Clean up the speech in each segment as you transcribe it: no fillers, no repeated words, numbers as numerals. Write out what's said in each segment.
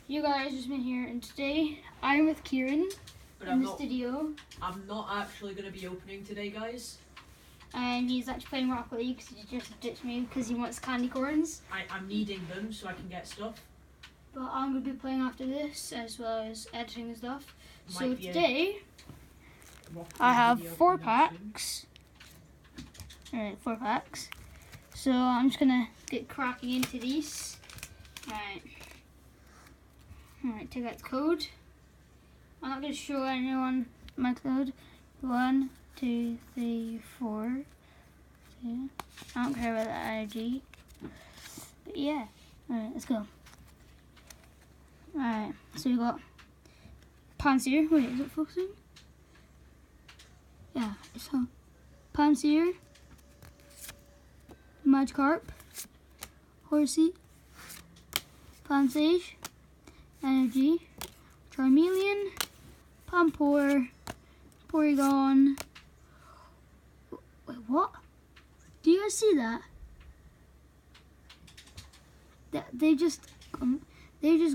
you guys just been here, and today I'm with Kieran in the studio. I'm not actually going to be opening today, guys. And he's actually playing Rocket League because he just ditched me because he wants candy corns. I'm needing them so I can get stuff. But I'm going to be playing after this as well as editing and stuff. So today I have 4 packs. Alright, 4 packs. So I'm just going to get cracking into these. Alright, take out the code. I'm not going to show anyone my code. 1, 2, 3, 4. 2. I don't care about that energy. But yeah. Alright, let's go. Alright, so we got Panseer. Wait, is it focusing? Yeah, it's on. Panseer. Magikarp. Horsey. Pansage. Energy. Charmeleon. Pampor. Porygon. Wait, what? Do you guys see that? They've just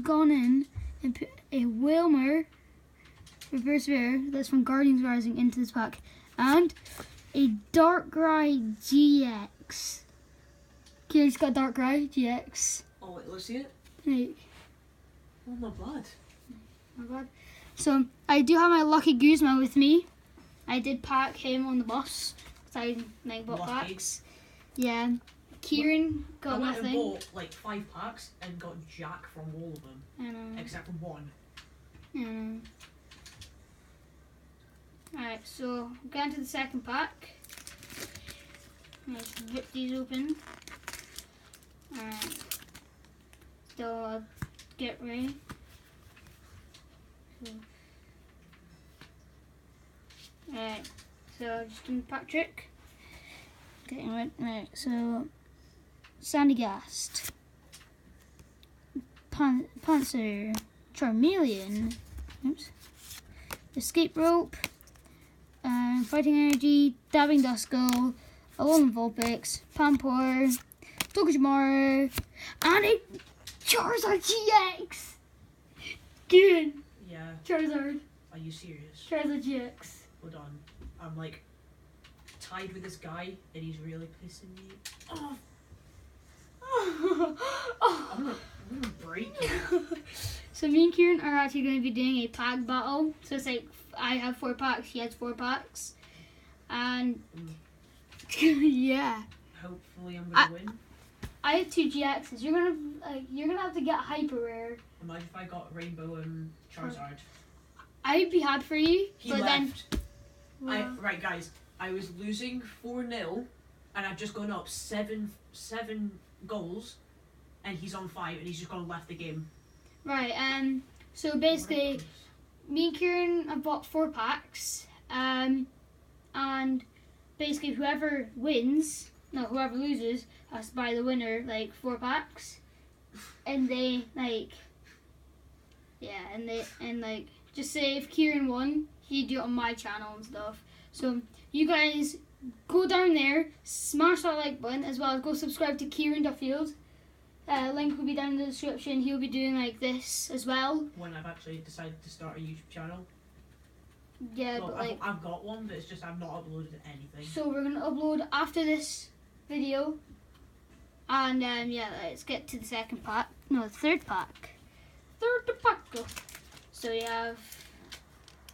gone in and put a Wilmer Reverse Rare that's from Guardians Rising into this pack, and a Darkrai GX. Kieran's got Darkrai GX. Oh wait, let's see it. Like, oh, not bad. Not bad. So I do have my Lucky Guzma with me. I did pack him on the bus because I bought packs. Yeah. Kieran got nothing. I bought like 5 packs and got Jack from all of them. I know. Except for 1. I know. Alright, so going to the second pack. Let's rip these open. Alright. Still get ready. Alright, so just doing the pack trick. Getting rid. Right, so Sandygast, Panzer, Charmeleon, oops, Escape Rope, Fighting Energy, Dabbing Duskull, Alolan Vulpix, Pampor, Togedemaru, and a Charizard GX! Dude! Yeah. Charizard. Are you serious? Charizard GX. Hold on. I'm like tied with this guy and he's really pissing me off. I'm gonna break you. So me and Kieran are actually going to be doing a pack battle. So it's like I have 4 packs, he has 4 packs, and yeah. Hopefully I'm gonna win. I have 2 GXs. You're gonna have to get hyper rare. Imagine if I got Rainbow and Charizard. I'd be happy for you. He but left. Then, Right, guys. I was losing 4-0, and I've just gone up 7 goals, and he's on 5, and he's just gone left the game. Right. So basically, me and Kieran have bought 4 packs. And basically, whoever loses has to buy the winner like 4 packs, and they just say if Kieran won, he'd do it on my channel and stuff. So you guys go down there, smash that like button, as well as go subscribe to Kieran Duffield. Link will be down in the description. He'll be doing like this as well. When I've actually decided to start a YouTube channel. Yeah, well, but like I've got one, but it's just I've not uploaded anything. So we're gonna upload after this video, and yeah, let's get to the second pack. No, the third pack. Third pack. So we have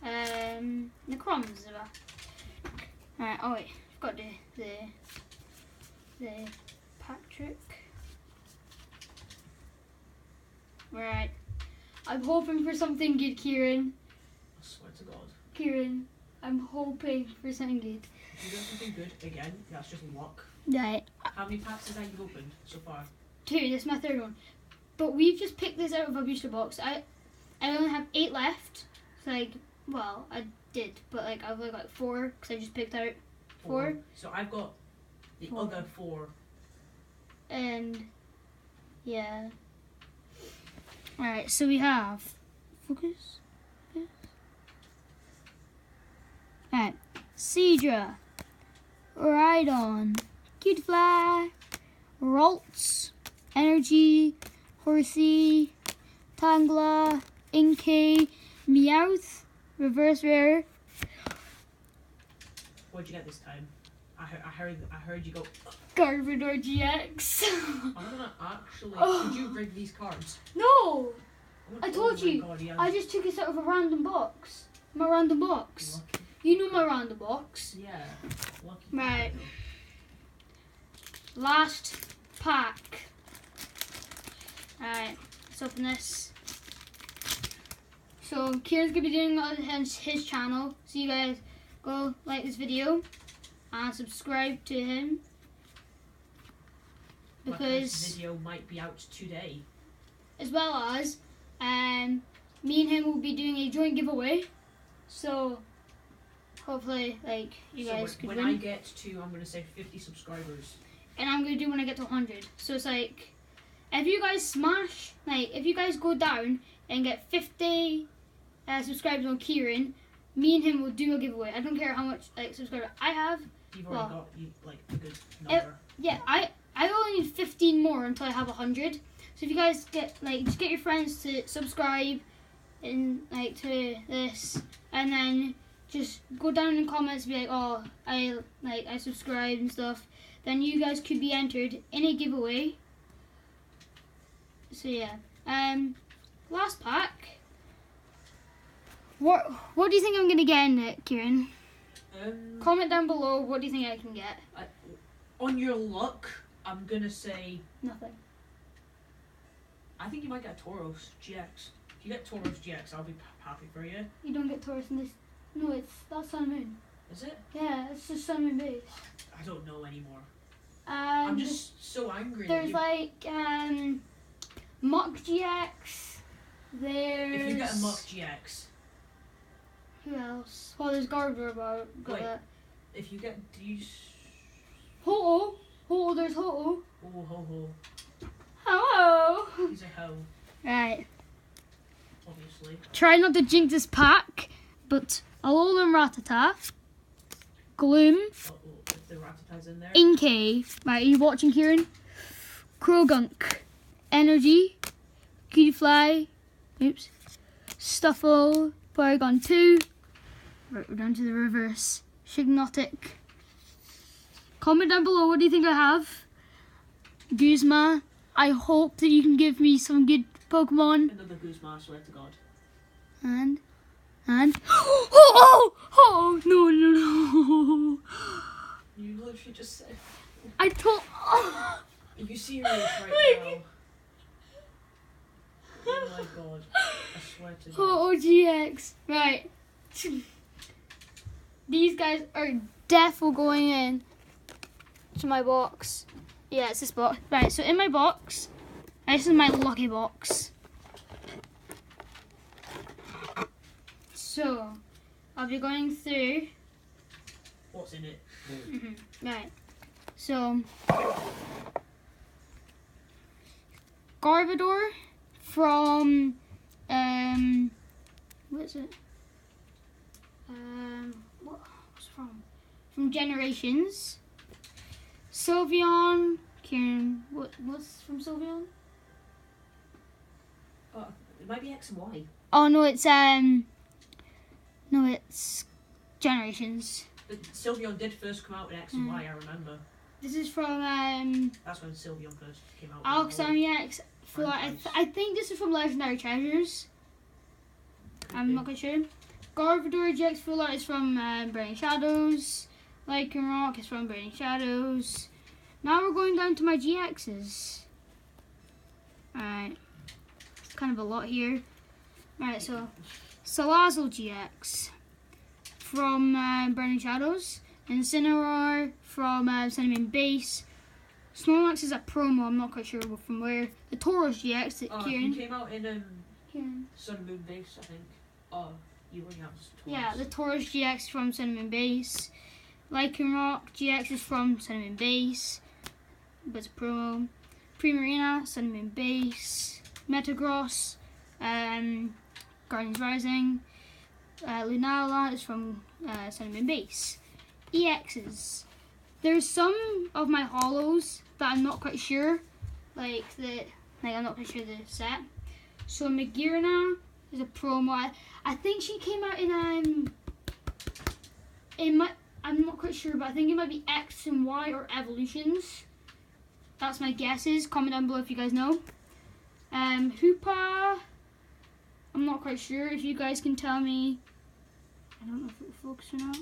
the crumbs. Alright, oh wait, I've got the pack trick. Right, I'm hoping for something good, Kieran. I swear to God. Kieran, I'm hoping for something good. If you get something good again, that's just luck. Right. How many packs have you opened so far? 2, this is my 3rd one. But we've just picked this out of a booster box. I only have 8 left. So I did, but I've only got 4 because I just picked out 4. So I've got the other 4. And yeah. Alright, so we have focus. Alright, Seadra, Rhydon, Cutiefly, Ralts, Energy, Horsey, Tangla, Inkay, Meowth, Reverse Rare. What'd you get this time? I heard you go. Garbodor GX. I'm gonna actually. Oh. Did you bring these cards? No! I'm gonna- I told oh my you. God, yeah. I just took it out of a random box. My random box. Lucky. You know my random box. Yeah. Lucky. Right. Last pack. Alright, let's open this. So Kieran's gonna be doing that on his channel. So you guys go like this video and subscribe to him. My first Because video might be out today. as well as me and him will be doing a joint giveaway. So hopefully like you So guys could when win. I get to, I'm gonna say 50 subscribers. And I'm gonna do when I get to 100. So it's like, if you guys smash, like, if you guys go down and get 50 subscribers on Kieran, me and him will do a giveaway. I don't care how much like subscribers I have. You've already got like a good number. Yeah, I only need 15 more until I have 100. So if you guys get like, just get your friends to subscribe and like to this, and then just go down in the comments and be like, oh, I subscribed and stuff. Then you guys could be entered in a giveaway. So yeah, last pack. What do you think I'm gonna get in it, Kieran? Comment down below. What do you think I can get? On your luck, I'm gonna say Nothing. I think you might get a Tauros GX. If you get Tauros GX, I'll be happy for you. You don't get Taurus in this. No, that's Sun and Moon. Is it? Yeah, it's just Sun and Moon base. I don't know anymore. And I'm just so angry. there's like Muck GX. There's. If you get a Muck GX, Who else? Well, there's Garbodor, but got Wait. that. if you get these, Ho-Oh. Ho-Oh, there's Ho-Oh. oh ho ho, Hello. he's a hoe, Right. obviously. Try not to jinx this pack, but Alolan Rattata, Gloom, Uh-oh, if the Rattata's in there. Inkay. Right, are you watching, Kieran? Krogunk, Energy, Cutiefly, oops, Stuffle, Porygon 2. Right, we're down to the reverse. Shignotic. Comment down below, what do you think I have? Guzma, I hope that you can give me some good Pokemon. Another Guzma, I swear to God. And oh, no. You literally just said. I told. Are you serious right now? Oh my God, I swear to God. Oh, GX. Right. These guys are definitely going in to my box. Yeah, it's this box. Right, so in my box, this is my lucky box. So, I'll be going through. What's in it? Right. So, Garbodor from what's it? What's it from? From Generations. Sylveon. Kieran, what's from Sylveon? Oh, it might be X and Y. Oh no, it's Generations. But Sylveon did first come out in X and Y, I remember. This is from That's when Sylveon first came out. Alakazam EX. I think this is from Legendary Treasures. I'm not quite sure. Garbodor GX Full Art is from Burning Shadows. Lycanroc is from Burning Shadows. Now we're going down to my GXs. Alright. It's kind of a lot here. Alright, so Salazzle GX from Burning Shadows. Incineroar from Cinnamon Base. Snorlax is a promo, I'm not quite sure from where. The Tauros GX that He Kieran. came out in Kieran. Sun and Moon Base, I think. Oh, you already have Tauros. Yeah, the Tauros GX from Cinnamon Base. Lycanroc GX is from Cinnamon Base, but it's a promo. Primarina, Cinnamon Base. Metagross, Guardians Rising. Lunala is from Cinnamon Base. EXs. There's some of my holos that I'm not quite sure, I'm not quite sure the set. So Magirna is a promo. I think she came out in I'm not quite sure, but I think it might be X and Y or Evolutions. That's my guesses. Comment down below if you guys know. Hoopa, I'm not quite sure. If you guys can tell me, I don't know if it will focus or not.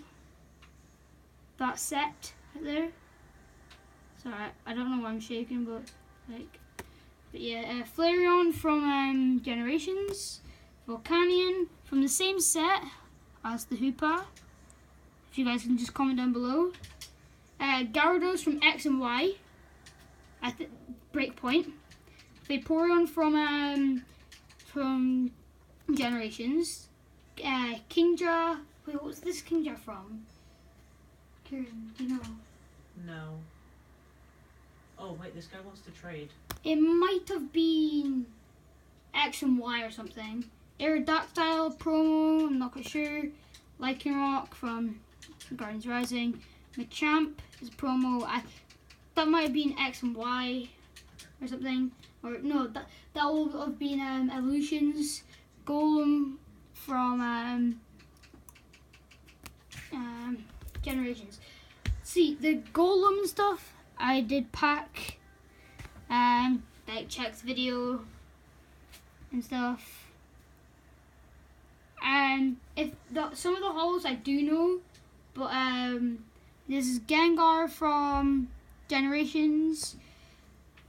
That set right there. Sorry, I don't know why I'm shaking, but yeah. Flareon from Generations. Volcanion from the same set as the Hoopa. If you guys can just comment down below. Gyarados from X and Y. Breakpoint. Vaporeon from Generations. Kingdra. Wait, what's this Kingdra from? Kieran, do you know? No. Oh wait, this guy wants to trade. It might have been X and Y or something. Aerodactyl promo, I'm not quite sure. Lycanroc from Guardians Rising. Machamp is a promo. That might have been X and Y or something. Or no, that will have been Evolutions. Golem from Generations. See, the Golem stuff I did pack, like check the video and stuff. And some of the holos I do know, but this is Gengar from Generations,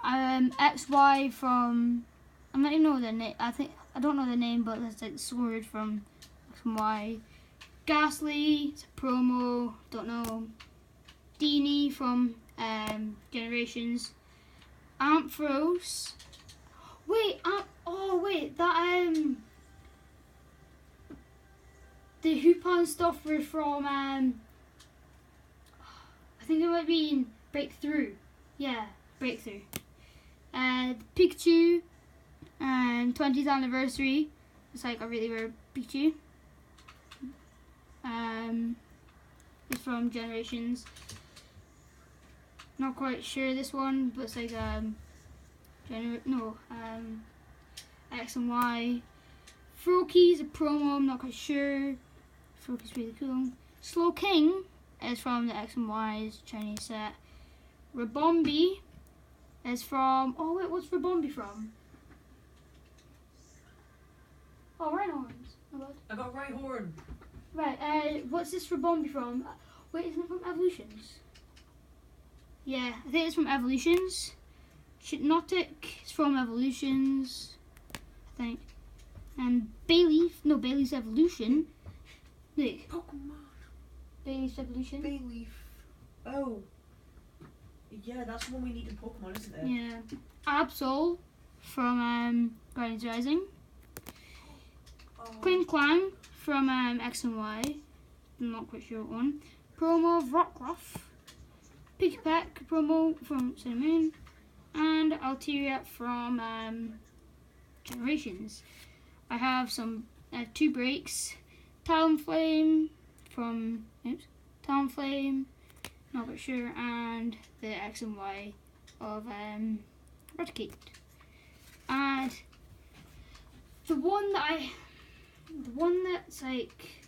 XY from, I don't even know the name. I don't know the name, but that's like the sword from X and Y. Ghastly, it's a promo, don't know. Dini from Generations. Ampharos. Wait, the Hoopa stuff were from I think it might be in Breakthrough. Yeah, Breakthrough. Pikachu and 20th anniversary. It's like a really rare Pikachu. It's from Generations. Not quite sure this one, but it's like X and Y. Froakie's a promo, I'm not quite sure. Froakie's really cool. Slow King is from the X and Y's Chinese set. Rabombi is from, oh wait, what's Rabombi from? Oh, Rhyhorns. Oh, God. I got Rhyhorn. Right, what's this Rabombi from? Wait, isn't it from Evolutions? Yeah, I think it's from Evolutions. Hypnotic is from Evolutions, I think. And Bayleaf's Evolution. Look. Pokemon. Bayleaf's Evolution. Bayleaf. Oh. Yeah, that's the one we need in Pokemon, isn't it? Yeah. Absol from Guardians Rising. Oh. Quinn Clang from X and Y. I'm not quite sure what one. Promo of Rockruff. Pikachu promo from Sun Moon. And Altaria from Generations. I have two breaks. Talonflame from Talonflame, not quite sure, and the X and Y of Raticate. And the one that's like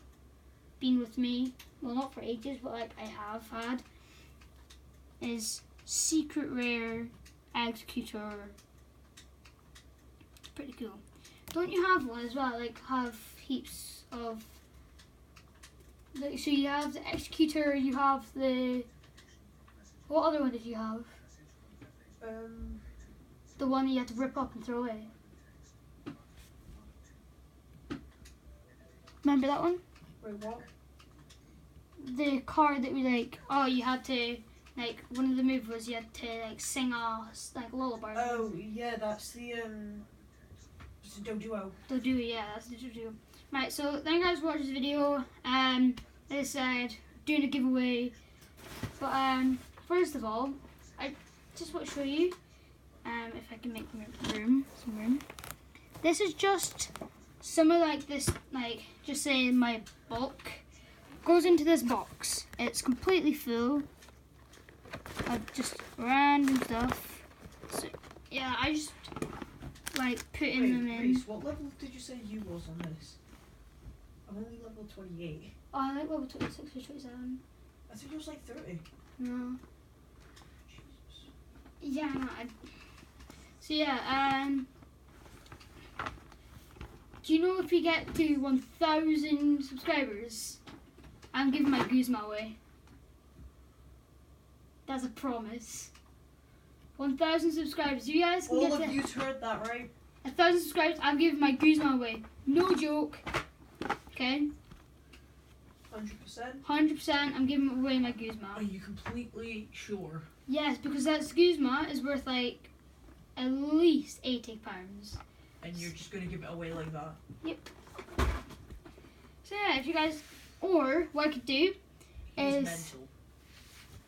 been with me, well, not for ages, but like I have had, is Secret Rare Executor. Pretty cool. Don't you have one as well? Like, have heaps of. Like, so you have the Executor, you have the. What other one did you have? The one that you had to rip up and throw away. Remember that one? Wait, what? The card that we like. Oh, you had to. Like, one of the moves was you had to like sing a like lullaby. Oh yeah, that's the it's a Doduo. Doduo, yeah, that's the Doduo. Right, so thank you guys for watching this video. As I said, doing a giveaway. But first of all, I just want to show you if I can make some room. This is just some of like this, like just saying my bulk goes into this box. It's completely full of just random stuff. So yeah, I just like putting Wait, them in. Reese, what level did you say you was on this? I'm only level 28. Oh, I like level 26 or 27. I think it was like 30. No. Jesus. Yeah, no, so yeah, do you know if we get to 1,000 subscribers, I'm giving my Guzma away. That's a promise. 1,000 subscribers. You guys can All get of to you heard that, right? 1,000 subscribers. I'm giving my Guzma away. No joke. Okay. 100%? 100%. I'm giving away my Are Guzma. you completely sure? Yes, because that Guzma is worth like at least £80. And you're just gonna give it away like that? So yeah, if you guys, or what I could do He's is mental.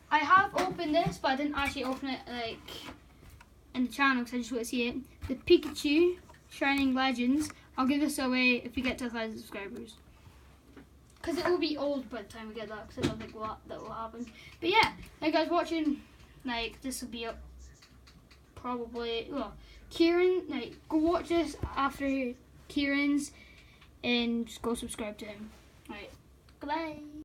I have opened this, but I didn't actually open it like in the channel because I just want to see it. The Pikachu Shining Legends. I'll give this away if we get to 1,000 subscribers. Because it will be old by the time we get that. Because I don't think that will happen. But yeah, like guys watching, like this will be up probably. Well, Kieran, like go watch this after Kieran's, and just go subscribe to him. Right, goodbye.